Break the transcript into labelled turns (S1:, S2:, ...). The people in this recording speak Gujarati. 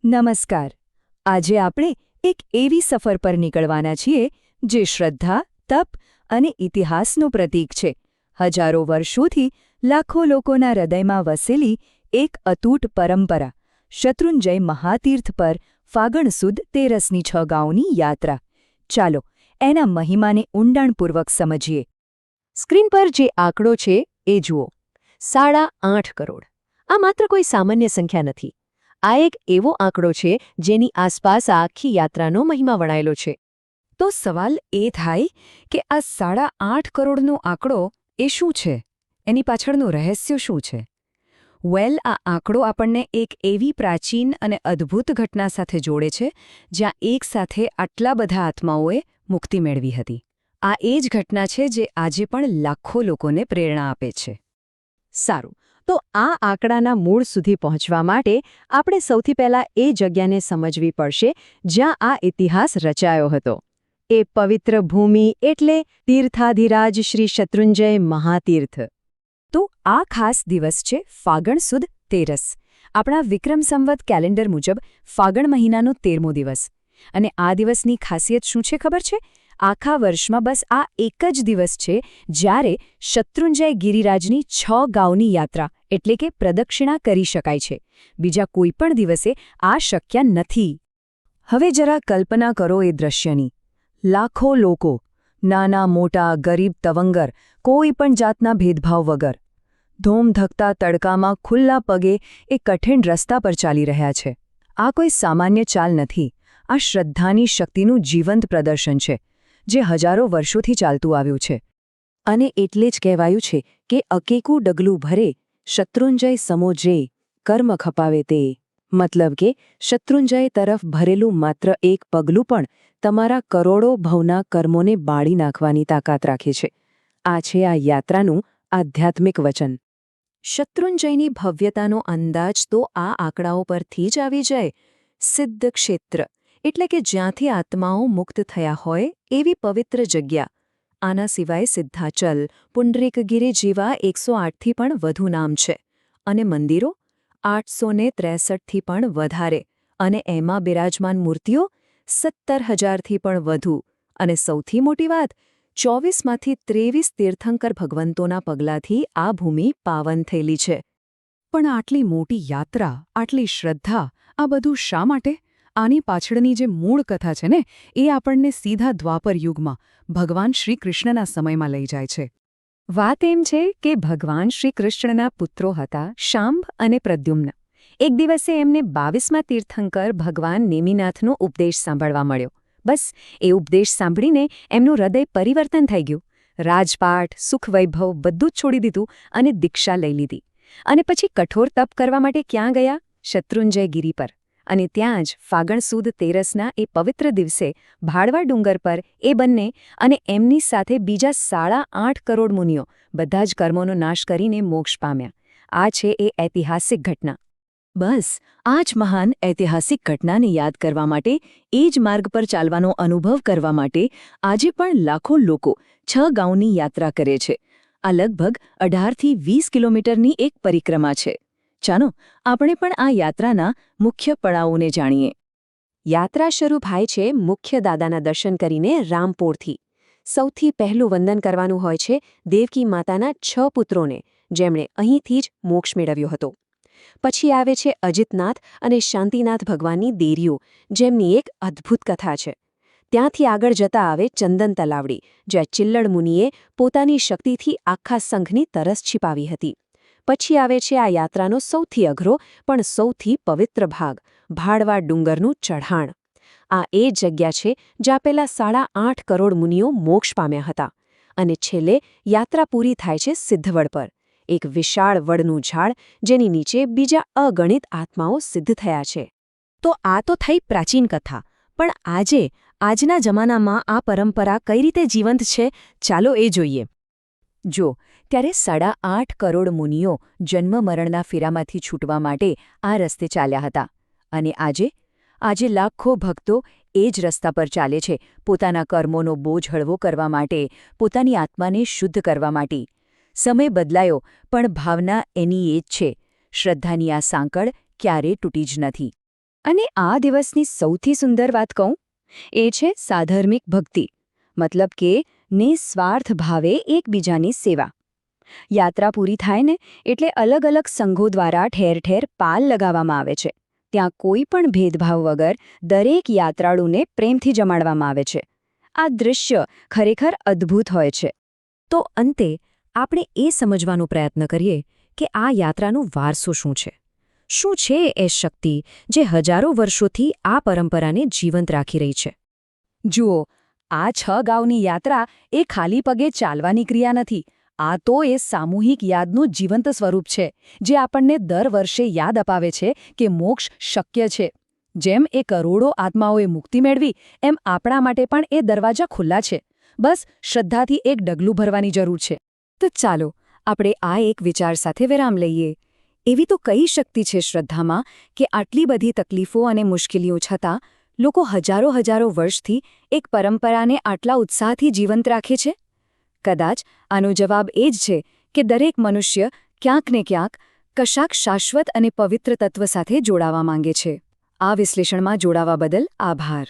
S1: નમસ્કાર. આજે આપણે એક એવી સફર પર નીકળવાના છીએ જે શ્રદ્ધા, તપ અને ઇતિહાસનું પ્રતીક છે. હજારો વર્ષોથી લાખો લોકોના હૃદયમાં વસેલી એક અતૂટ પરંપરા, શત્રુંજય મહાતીર્થ પર ફાગણ સુદ 13ની 6 ગાઉની યાત્રા. ચાલો એના મહિમાને ઊંડાણપૂર્વક સમજીએ.
S2: સ્ક્રીન પર જે આંકડો છે એ જુઓ, 8.5 કરોડ. આ માત્ર કોઈ સામાન્ય સંખ્યા નથી. આ એક એવો આંકડો છે જેની આસપાસ આખી યાત્રાનો મહિમા વણાયેલો છે.
S1: તો સવાલ એ થાય કે આ 8.5 કરોડનો આંકડો એ શું છે? એની પાછળનું રહસ્ય શું છે? આ આંકડો આપણને એક એવી પ્રાચીન અને અદ્ભુત ઘટના સાથે જોડે છે જ્યાં એકસાથે આટલા બધા આત્માઓએ મુક્તિ મેળવી હતી. આ એ જ ઘટના છે જે આજે પણ લાખો લોકોને પ્રેરણા આપે છે.
S2: સારું, તો આ આંકડાના મૂળ સુધી પહોંચવા માટે આપણે સૌથી પહેલાં એ જગ્યાને સમજવી પડશે જ્યાં આ ઇતિહાસ રચાયો હતો. એ પવિત્ર ભૂમિ એટલે તીર્થાધિરાજ શ્રી શત્રુંજય મહાતીર્થ.
S1: તો આ ખાસ દિવસ છે ફાગણ સુદ 13. આપણા વિક્રમ સંવત કેલેન્ડર મુજબ ફાગણ મહિનાનો 13મો દિવસ. અને આ દિવસની ખાસિયત શું છે ખબર છે? આખા વર્ષમાં બસ આ એક જ દિવસ છે જ્યારે શત્રુંજય ગિરિરાજની 6 ગાઉની યાત્રા એટલે કે પ્રદક્ષિણા કરી શકાય છે. બીજા કોઈ પણ દિવસે આ શક્ય નથી. હવે જરા કલ્પના કરો એ દ્રશ્યની. લાખો લોકો, નાના મોટા ગરીબ તવંગર, કોઈ પણ જાતના ભેદભાવ વગર, ધોમધકતા તડકામાં ખુલ્લા પગે એ કઠિન રસ્તા પર ચાલી રહ્યા છે. આ કોઈ સામાન્ય ચાલ નથી. આ શ્રદ્ધાની શક્તિનું જીવંત પ્રદર્શન છે જે હજારો વર્ષોથી ચાલતું આવ્યું છે.
S2: અને એટલે જ કહેવાયું છે કે અકેકું ડગલું ભરે, શત્રુંજય સમો જે, કર્મ ખપાવે તે. મતલબ કે શત્રુંજય તરફ ભરેલું માત્ર એક પગલું પણ તમારા કરોડો ભવના કર્મોને બાળી નાખવાની તાકાત રાખે છે. આ છે આ યાત્રાનું આધ્યાત્મિક વચન. શત્રુંજયની ભવ્યતાનો અંદાજ તો આ આંકડાઓ પરથી જ આવી જાય. સિદ્ધ ક્ષેત્ર એટલે કે જ્યાંથી આત્માઓ મુક્ત થયા હોય એવી પવિત્ર જગ્યા. આના સિવાય સિદ્ધાચલ, પુંડરીકગિરી જેવા 108થી પણ વધુ નામ છે. અને મંદિરો 863થી પણ વધારે. અને એમાં બિરાજમાન મૂર્તિઓ 17,000થી પણ વધુ. અને સૌથી મોટી વાત, 24માંથી 23 તીર્થંકર ભગવંતોના પગલાંથી આ ભૂમિ પાવન થયેલી છે.
S1: પણ આટલી મોટી યાત્રા, આટલી શ્રદ્ધા, આ બધું શા માટે? આની પાછળની જે મૂળ કથા છે ને, એ આપણને સીધા દ્વાપર યુગમાં ભગવાન શ્રી કૃષ્ણના સમયમાં લઈ જાય છે. વાત એમ છે કે ભગવાન શ્રી કૃષ્ણના પુત્રો હતા શાંભ અને પ્રદ્યુમ્ન. એક દિવસે એમને 22મા તીર્થંકર ભગવાન નેમિનાથનો ઉપદેશ સાંભળવા મળ્યો. બસ એ ઉપદેશ સાંભળીને એમનું હૃદય પરિવર્તન થઈ ગયું. રાજપાટ, સુખ વૈભવ બધું જ છોડી દીધું અને દીક્ષા લઈ લીધી. અને પછી કઠોર તપ કરવા માટે ક્યાં ગયા? શત્રુંજય ગિરી પર. અને ત્યાં જ ફાગણ સુદ 13ના એ પવિત્ર દિવસે ભાડવા ડુંગર પર એ બંને અને એમની સાથે બીજા 8.5 કરોડ મુનિઓ બધા જ કર્મોનો નાશ કરીને મોક્ષ પામ્યા. આ છે એ ઐતિહાસિક ઘટના. બસ આ જ મહાન ઐતિહાસિક ઘટનાને યાદ કરવા માટે, એ જ માર્ગ પર ચાલવાનો અનુભવ કરવા માટે આજે પણ લાખો લોકો 6 ગાઉની યાત્રા કરે છે. આ લગભગ 18થી 20 કિલોમીટરની એક પરિક્રમા છે. ચાલો આપણે પણ આ યાત્રાના મુખ્ય પડાવોને જાણીએ.
S2: યાત્રા શરૂ થાય છે મુખ્ય દાદાના દર્શન કરીને રામપોરથી. સૌથી પહેલું વંદન કરવાનું હોય છે દેવકી માતાના 6 પુત્રોને, જેમણે અહીંથી જ મોક્ષ મેળવ્યો હતો. પછી આવે છે અજિતનાથ અને શાંતિનાથ ભગવાનની દેરીઓ, જેમની એક અદ્ભુત કથા છે. ત્યાંથી આગળ જતા આવે ચંદન તલાવડી, જ્યાં ચિલ્લડ મુનિએ પોતાની શક્તિથી આખા સંઘની તરસ छिपाવી હતી. પછી આવે છે આ યાત્રાનો સૌથી અઘરો પણ સૌથી પવિત્ર ભાગ, ભાડવા ડુંગરનું ચઢાણ. આ એ જગ્યા છે જ્યાં પેલા 8.5 કરોડ મુનિઓ મોક્ષ પામ્યા હતા. અને છેલ્લે યાત્રા પૂરી થાય છે સિદ્ધવડ પર, એક વિશાળ વડનું ઝાડ જેની નીચે બીજા અગણિત આત્માઓ સિદ્ધ થયા છે.
S1: તો આ તો થઈ પ્રાચીન કથા. પણ આજના જમાનામાં આ પરંપરા કઈ રીતે જીવંત છે, ચાલો એ જોઈએ. જો ત્યારે 8.5 કરોડ મુનિઓ જન્મ મરણના ફેરામાંથી છૂટવા માટે આ રસ્તે ચાલ્યા હતા. અને આજે લાખો ભક્તો એ જ રસ્તા પર ચાલે છે, પોતાના કર્મોનો બોજ હળવો કરવા માટે, પોતાની આત્માને શુદ્ધ કરવા માટે. સમય બદલાયો પણ ભાવના એની એ જ છે. શ્રદ્ધાની આ સાંકળ ક્યારેય તૂટી જ નથી.
S2: અને આ દિવસની સૌથી સુંદર વાત કહું એ છે સાધર્મિક ભક્તિ, મતલબ કે નિસ્વાર્થ ભાવે એકબીજાની સેવા. યાત્રા પૂરી થાય ને એટલે અલગ અલગ સંઘો દ્વારા ઠેર ઠેર પાલ લગાવવામાં આવે છે. ત્યાં કોઈ પણ ભેદભાવ વગર દરેક યાત્રાળુને પ્રેમથી જમાડવામાં આવે છે. આ દૃશ્ય ખરેખર અદ્ભુત હોય છે. તો અંતે આપણે એ સમજવાનો પ્રયત્ન કરીએ કે આ યાત્રાનો વારસો શું છે. શું છે એ શક્તિ જે હજારો વર્ષોથી આ પરંપરાને જીવંત રાખી રહી છે?
S1: જુઓ, આ 6 ગાઉની યાત્રા એ ખાલી પગે ચાલવાની ક્રિયા નથી. આ તો એ સામૂહિક યાદનું જીવંત સ્વરૂપ છે, જે આપણને દર વર્ષે યાદ અપાવે છે કે મોક્ષ શક્ય છે. જેમ એ કરોડો આત્માઓએ મુક્તિ મેળવી, એમ આપણા માટે પણ એ દરવાજા ખુલ્લા છે. બસ શ્રદ્ધાથી એક ડગલું ભરવાની જરૂર છે.
S2: તો ચાલો આપણે આ એક વિચાર સાથે વિરામ લઈએ. એવી તો કઈ શક્તિ છે શ્રદ્ધામાં કે આટલી બધી તકલીફો અને મુશ્કેલીઓ છતાં લોકો હજારો હજારો વર્ષથી એક પરંપરાને આટલા ઉત્સાહથી જીવંત રાખે છે? કદાચ આનો જવાબ એ જ છે કે દરેક મનુષ્ય ક્યાંક ને ક્યાંક કશાક શાશ્વત અને પવિત્ર તત્વ સાથે જોડાવા માંગે છે. આ વિશ્લેષણમાં જોડાવા બદલ આભાર.